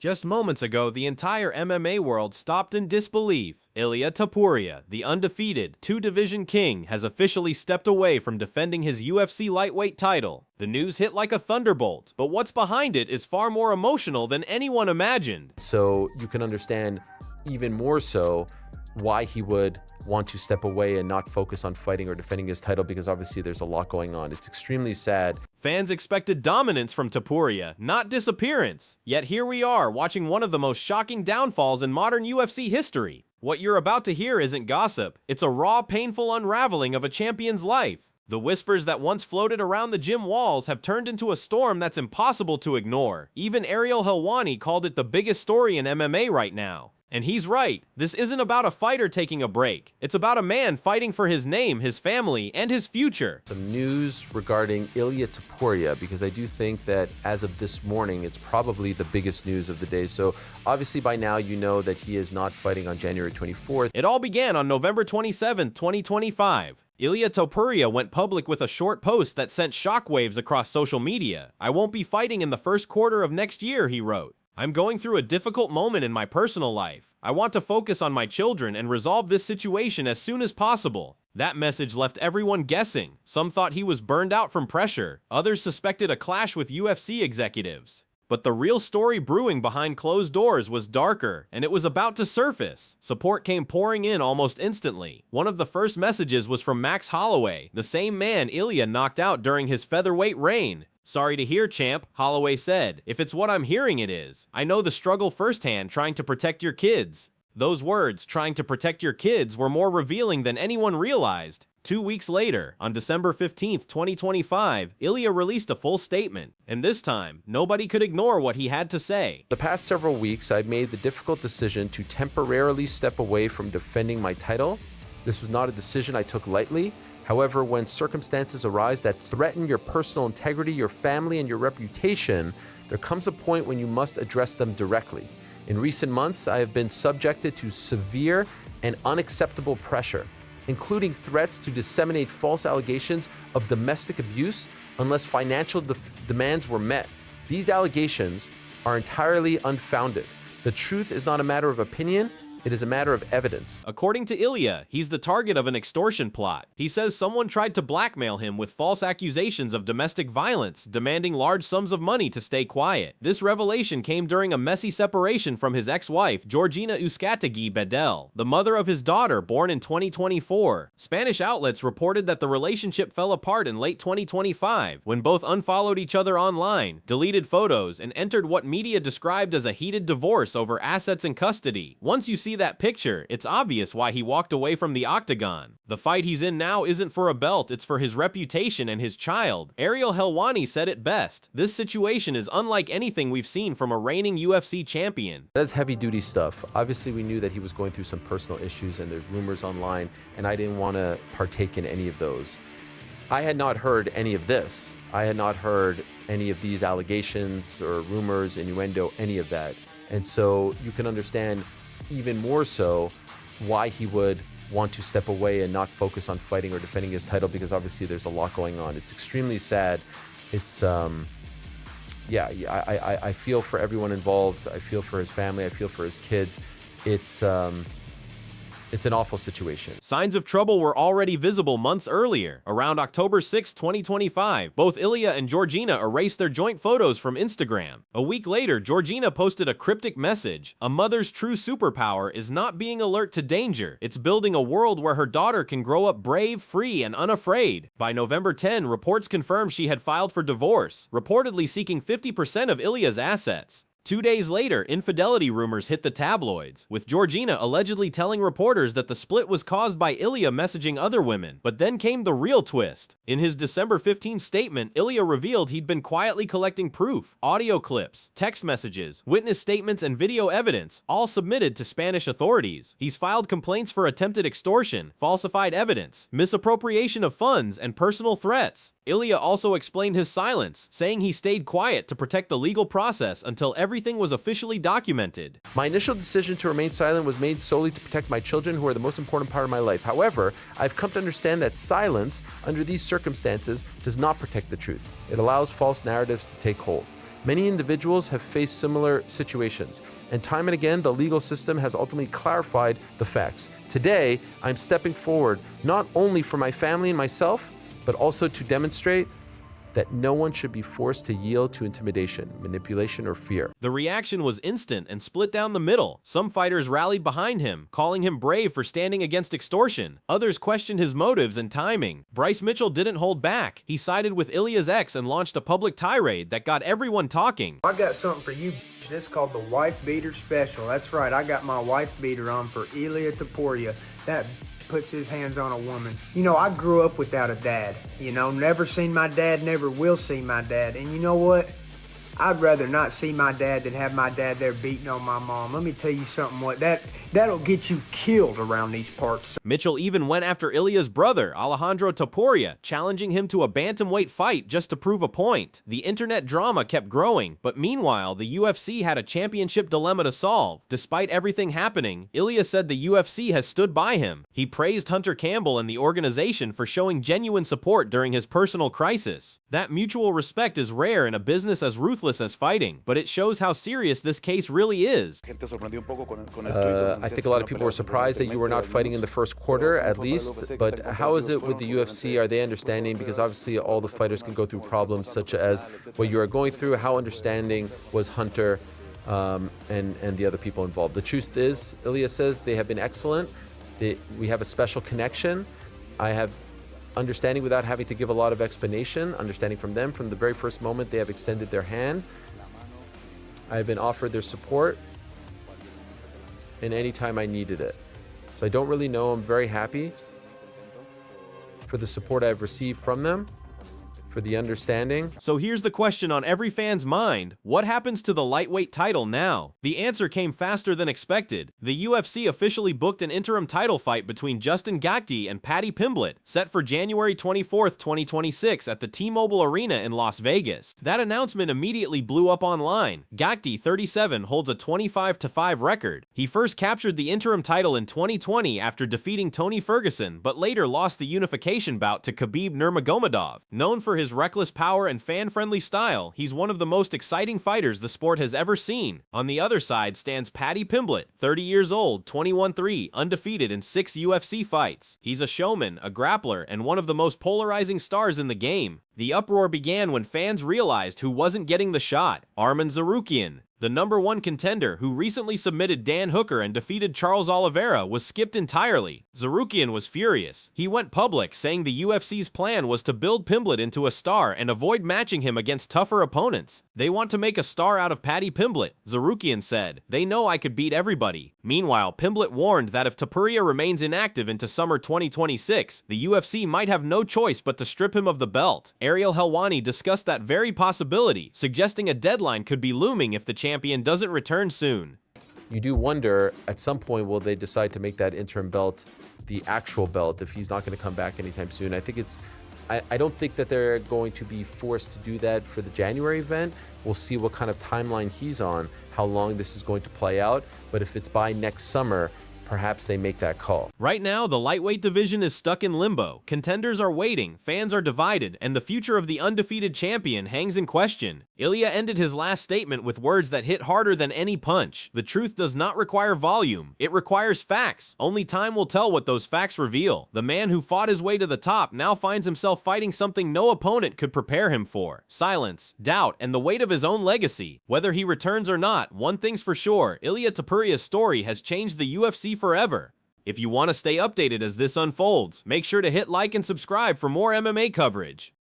Just moments ago, the entire MMA world stopped in disbelief. Ilia Topuria, the undefeated two-division king, has officially stepped away from defending his UFC lightweight title. The news hit like a thunderbolt, but what's behind it is far more emotional than anyone imagined. So you can understand even more so why he would want to step away and not focus on fighting or defending his title, because obviously there's a lot going on. It's extremely sad. Fans expected dominance from Topuria, not disappearance. Yet here we are, watching one of the most shocking downfalls in modern UFC history. What you're about to hear isn't gossip. It's a raw, painful unraveling of a champion's life. The whispers that once floated around the gym walls have turned into a storm that's impossible to ignore. Even Ariel Helwani called it the biggest story in MMA right now. And he's right. This isn't about a fighter taking a break. It's about a man fighting for his name, his family, and his future. Some news regarding Ilia Topuria, because I do think that as of this morning, it's probably the biggest news of the day. So obviously by now you know that he is not fighting on January 24th. It all began on November 27, 2025. Ilia Topuria went public with a short post that sent shockwaves across social media. "I won't be fighting in the first quarter of next year," he wrote. "I'm going through a difficult moment in my personal life. I want to focus on my children and resolve this situation as soon as possible." That message left everyone guessing. Some thought he was burned out from pressure. Others suspected a clash with UFC executives. But the real story brewing behind closed doors was darker, and it was about to surface. Support came pouring in almost instantly. One of the first messages was from Max Holloway, the same man Ilia knocked out during his featherweight reign. "Sorry to hear, champ," Holloway said. "If it's what I'm hearing it is. I know the struggle firsthand trying to protect your kids." Those words, "trying to protect your kids," were more revealing than anyone realized. 2 weeks later, on December 15th, 2025, Ilia released a full statement. And this time, nobody could ignore what he had to say. "The past several weeks, I've made the difficult decision to temporarily step away from defending my title. This was not a decision I took lightly. However, when circumstances arise that threaten your personal integrity, your family, and your reputation, there comes a point when you must address them directly. In recent months, I have been subjected to severe and unacceptable pressure, including threats to disseminate false allegations of domestic abuse unless financial demands were met. These allegations are entirely unfounded. The truth is not a matter of opinion. It is a matter of evidence." According to Ilia, he's the target of an extortion plot. He says someone tried to blackmail him with false accusations of domestic violence, demanding large sums of money to stay quiet. This revelation came during a messy separation from his ex-wife, Georgina Euskategui Bedell, the mother of his daughter, born in 2024. Spanish outlets reported that the relationship fell apart in late 2025, when both unfollowed each other online, deleted photos, and entered what media described as a heated divorce over assets and custody. Once you see that picture, it's obvious why he walked away from the octagon. The fight he's in now isn't for a belt, it's for his reputation and his child. Ariel Helwani said it best. "This situation is unlike anything we've seen from a reigning UFC champion." That's heavy-duty stuff. Obviously, we knew that he was going through some personal issues, and there's rumors online, and I didn't want to partake in any of those. I had not heard any of this. I had not heard any of these allegations or rumors, innuendo, any of that. And so you can understand even more so why he would want to step away and not focus on fighting or defending his title, because obviously there's a lot going on. It's extremely sad. It's I feel for everyone involved. I feel for his family. I feel for his kids. It's an awful situation. Signs of trouble were already visible months earlier. Around October 6, 2025, both Ilia and Georgina erased their joint photos from Instagram. A week later, Georgina posted a cryptic message: "A mother's true superpower is not being alert to danger. It's building a world where her daughter can grow up brave, free, and unafraid." By November 10, reports confirmed she had filed for divorce, reportedly seeking 50% of Ilia's assets. 2 days later, infidelity rumors hit the tabloids, with Georgina allegedly telling reporters that the split was caused by Ilia messaging other women. But then came the real twist. In his December 15 statement, Ilia revealed he'd been quietly collecting proof, audio clips, text messages, witness statements, and video evidence, all submitted to Spanish authorities. He's filed complaints for attempted extortion, falsified evidence, misappropriation of funds, and personal threats. Ilia also explained his silence, saying he stayed quiet to protect the legal process until everything was officially documented. "My initial decision to remain silent was made solely to protect my children, who are the most important part of my life. However, I've come to understand that silence under these circumstances does not protect the truth. It allows false narratives to take hold. Many individuals have faced similar situations, and time and again, the legal system has ultimately clarified the facts. Today, I'm stepping forward not only for my family and myself, but also to demonstrate that no one should be forced to yield to intimidation, manipulation, or fear. The reaction was instant and split down the middle. Some fighters rallied behind him, calling him brave for standing against extortion. Others questioned his motives and timing. Bryce Mitchell didn't hold back. He sided with Ilia's ex and launched a public tirade that got everyone talking. I got something for you. It's called the Wife Beater Special. That's right, I got my wife beater on for Ilia Topuria. That puts his hands on a woman. You know, I grew up without a dad. You know, never seen my dad, never will see my dad. And you know what? I'd rather not see my dad than have my dad there beating on my mom. Let me tell you something, that'll get you killed around these parts. Mitchell even went after Ilia's brother, Alejandro Topuria, challenging him to a bantamweight fight just to prove a point. The internet drama kept growing, but meanwhile, the UFC had a championship dilemma to solve. Despite everything happening, Ilia said the UFC has stood by him. He praised Hunter Campbell and the organization for showing genuine support during his personal crisis. That mutual respect is rare in a business as ruthless as fighting, but it shows how serious this case really is. I think a lot of people were surprised that you were not fighting in the first quarter, at least. But how is it with the UFC? Are they understanding? Because obviously all the fighters can go through problems such as what you are going through. How understanding was Hunter and the other people involved? The truth is, Ilia says they have been excellent. We have a special connection. I have understanding without having to give a lot of explanation, understanding from them. From the very first moment, they have extended their hand. I have been offered their support in any time I needed it. So I don't really know. I'm very happy for the support I've received from them, for the understanding. So here's the question on every fan's mind. What happens to the lightweight title now? The answer came faster than expected. The UFC officially booked an interim title fight between Justin Gaethje and Paddy Pimblett, set for January 24th, 2026 at the T-Mobile Arena in Las Vegas. That announcement immediately blew up online. Gaethje, 37, holds a 25-5 record. He first captured the interim title in 2020 after defeating Tony Ferguson, but later lost the unification bout to Khabib Nurmagomedov. Known for his reckless power and fan-friendly style, he's one of the most exciting fighters the sport has ever seen. On the other side stands Paddy Pimblett, 30 years old, 21-3, undefeated in 6 UFC fights. He's a showman, a grappler, and one of the most polarizing stars in the game. The uproar began when fans realized who wasn't getting the shot: Arman Tsarukyan. The #1 contender, who recently submitted Dan Hooker and defeated Charles Oliveira, was skipped entirely. Tsarukyan was furious. He went public, saying the UFC's plan was to build Pimblett into a star and avoid matching him against tougher opponents. They want to make a star out of Paddy Pimblett, Tsarukyan said. They know I could beat everybody. Meanwhile, Pimblett warned that if Topuria remains inactive into summer 2026, the UFC might have no choice but to strip him of the belt. Ariel Helwani discussed that very possibility, suggesting a deadline could be looming if the champion doesn't return soon. You do wonder, at some point, will they decide to make that interim belt the actual belt if he's not going to come back anytime soon? I don't think that they're going to be forced to do that for the January event. We'll see what kind of timeline he's on, how long this is going to play out. But if it's by next summer, perhaps they make that call. Right now, the lightweight division is stuck in limbo. Contenders are waiting, fans are divided, and the future of the undefeated champion hangs in question. Ilia ended his last statement with words that hit harder than any punch. The truth does not require volume. It requires facts. Only time will tell what those facts reveal. The man who fought his way to the top now finds himself fighting something no opponent could prepare him for: silence, doubt, and the weight of his own legacy. Whether he returns or not, one thing's for sure: Ilia Topuria's story has changed the UFC forever. If you want to stay updated as this unfolds, make sure to hit like and subscribe for more MMA coverage.